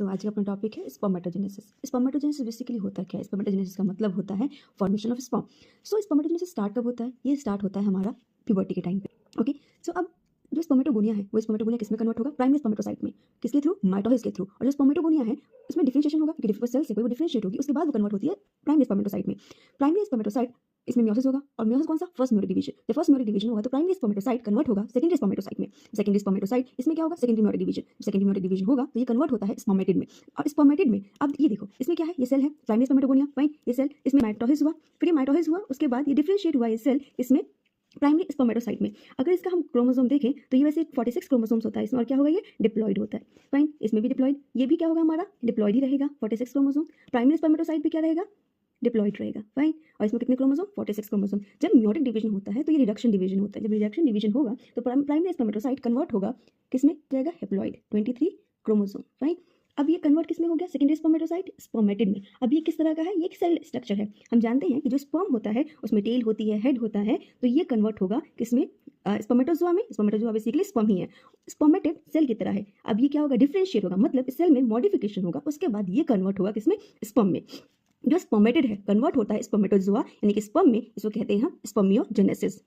आज का अपना टॉपिक है स्पर्मेटोजेनेसिस। स्पर्मेटोजेनेसिस बेसिकली होता क्या है? स्पर्मेटोजेनेसिस का मतलब होता है formation of sperm. Spermatogenesis start कब होता है? ये स्टार्ट होता है हमारा प्यूबर्टी के टाइम पे। ओके, सो अब जो स्पर्मेटोगोनिया है वो स्पर्मेटोगोनिया किसमें कन्वर्ट होगा? प्राइमरी स्पर्मेटोसाइट में। किसके थ्रू? माइटोसिस के थ्रू। और जो स्पर्मेटोगोनिया है उसमें डिफरेंशिएशन होगा क्योंकि डिफरेंट सेल से कोई वो डिफरेंशिएट होगी, उसके बाद वो कन्वर्ट होती है प्राइमरी स्पर्मेटोसाइट में। प्राइमरी स्पर्मेटोसाइट इसमें मियोसिस होगा और मियोसिस कौन सा? First meiotic division. जब फर्स्ट म्योटिक डिवीजन होगा तो प्राइमरी स्पर्मेटोसाइट कन्वर्ट होगा सेकेंडरी स्पर्मेटोसाइट में। सेकेंडरी स्पर्मेटोसाइट इसमें क्या होगा? Secondary meiotic division. Secondary meiotic division होगा तो ये कन्वर्ट होता है स्पर्मेटिड में। और स्पर्मेटिड में अब ये देखो इसमें क्या है? ये सेल है प्राइमरी स्पर्मेटोगोनिया, फाइन। ये सेल इसमें माइटोसिस हुआ, फिर ये माइटोसिस हुआ, उसके बाद ये डिफरेंशिएट हुआ ये सेल इसमें प्राइमरी स्पर्मेटोसाइट में। अगर इसका हम क्रोमोसोम देखें तो ये वैसे 46 क्रोमोसोम्स होता है इसमें, और क्या होगा? ये डिप्लॉइड होता है, फाइन। इसमें भी डिप्लॉइड, ये भी क्या होगा? हमारा डिप्लॉइड ही रहेगा, 46 क्रोमोसोम। प्राइमरी स्पर्मेटोसाइट भी क्या रहेगा? डिप्लॉइड रहेगा, फाइन। और इसमें कितने क्रोमोसोम? 46 क्रोमोसोम। जब म्योटिक डिवीजन होता है तो ये रिडक्शन डिवीजन होता है। जब रिडक्शन डिवीजन होगा तो प्राइमरी स्पर्मेटोसाइट कन्वर्ट होगा किसमें जाएगा? Haploid, 23 chromosome, fine. अब ये कन्वर्ट किसमें हो गया? सेकेंडरी स्पर्मेटोसाइट, स्पर्मेटिड में। अब ये किस तरह का है? ये एक सेल स्ट्रक्चर है। हम जानते हैं कि जो स्पर्म होता है उसमें टेल होती है, हेड होता है, तो ये कन्वर्ट होगा किसमें? स्पर्मेटोजोआ में। स्पर्मेटोजोआ बेसिकली स्पर्म ही है, स्पर्मेटिड सेल की तरह है। अब ये क्या होगा? डिफरेंशिएट होगा, मतलब इस सेल में मॉडिफिकेशन होगा, उसके बाद ये कन्वर्ट होगा किसमें? स्पर्म में। जो स्पर्मेटिड है कन्वर्ट होता है स्पर्मेटोजोआ यानी कि स्पर्म में, इसको कहते हैं हम स्पर्मियोजेनेसिस।